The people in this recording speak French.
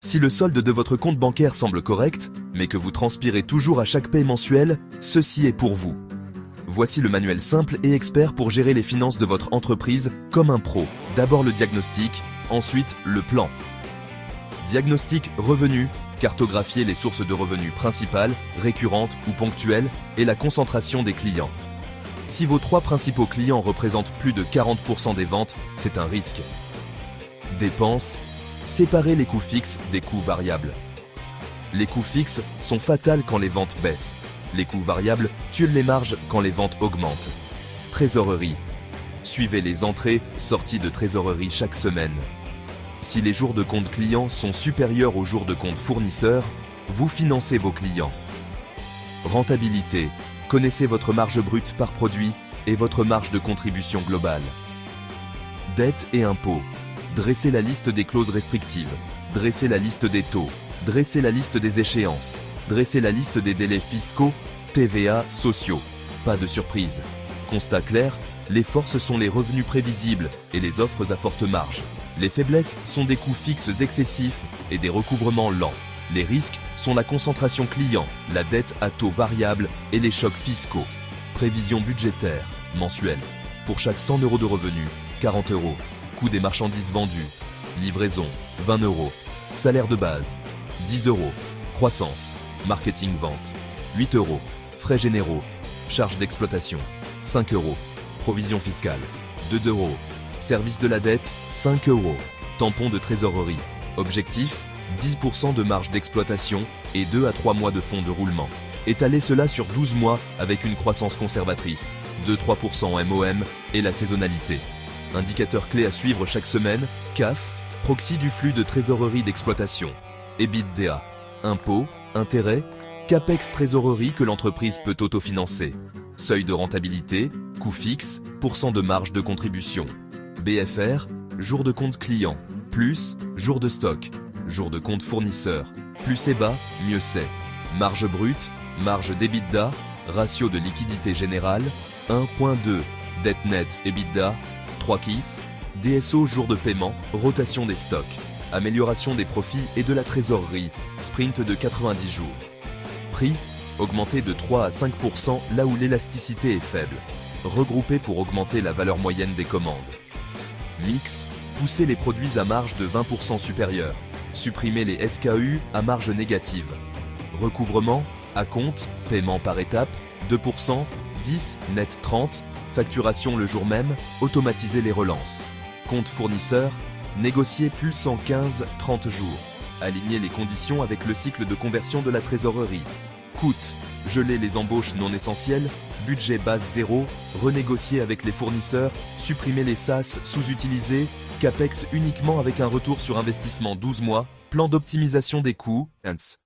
Si le solde de votre compte bancaire semble correct, mais que vous transpirez toujours à chaque paie mensuelle, ceci est pour vous. Voici le manuel simple et expert pour gérer les finances de votre entreprise comme un pro. D'abord le diagnostic, ensuite le plan. Diagnostic revenu, cartographier les sources de revenus principales, récurrentes ou ponctuelles et la concentration des clients. Si vos 3 principaux clients représentent plus de 40% des ventes, c'est un risque. Dépenses, séparer les coûts fixes des coûts variables. Les coûts fixes sont fatals quand les ventes baissent. Les coûts variables tuent les marges quand les ventes augmentent. Trésorerie. Suivez les entrées, sorties de trésorerie chaque semaine. Si les jours de compte client sont supérieurs aux jours de compte fournisseur, vous financez vos clients. Rentabilité. Connaissez votre marge brute par produit et votre marge de contribution globale. Dette et impôts. Dressez la liste des clauses restrictives. Dressez la liste des taux. Dressez la liste des échéances. Dressez la liste des délais fiscaux, TVA, sociaux. Pas de surprise. Constat clair, les forces sont les revenus prévisibles et les offres à forte marge. Les faiblesses sont des coûts fixes excessifs et des recouvrements lents. Les risques sont la concentration client, la dette à taux variable et les chocs fiscaux. Prévision budgétaire, mensuelle. Pour chaque 100 € de revenus, 40 €. Coût des marchandises vendues. Livraison, 20 €. Salaire de base, 10 €. Croissance, marketing vente, 8 €. Frais généraux, charges d'exploitation, 5 €. Provision fiscale, 2 €. Service de la dette, 5 €. Tampon de trésorerie. Objectif, 10% de marge d'exploitation et 2 à 3 mois de fonds de roulement. Étalez cela sur 12 mois avec une croissance conservatrice, 2-3% MOM et la saisonnalité. Indicateur clé à suivre chaque semaine, CAF, proxy du flux de trésorerie d'exploitation. EBITDA, impôts, intérêts, CAPEX trésorerie que l'entreprise peut autofinancer. Seuil de rentabilité, coût fixe, pourcent de marge de contribution. BFR, jour de compte client, plus, jour de stock, jour de compte fournisseur. Plus c'est bas, mieux c'est. Marge brute, marge d'EBITDA, ratio de liquidité générale, 1.2, dette nette EBITDA, 3 KISS, DSO jour de paiement, rotation des stocks, amélioration des profits et de la trésorerie, sprint de 90 jours. Prix, augmenté de 3 à 5% là où l'élasticité est faible. Regroupé pour augmenter la valeur moyenne des commandes. Mix, pousser les produits à marge de 20% supérieure. Supprimer les SKU à marge négative. Recouvrement, acompte, paiement par étape, 2%, 10, net 30, facturation le jour même, automatiser les relances. Compte fournisseur, négocier plus 115-30 jours. Aligner les conditions avec le cycle de conversion de la trésorerie. Coût, geler les embauches non essentielles, budget base 0, renégocier avec les fournisseurs, supprimer les SAS sous-utilisés, CAPEX uniquement avec un retour sur investissement 12 mois, plan d'optimisation des coûts, hence.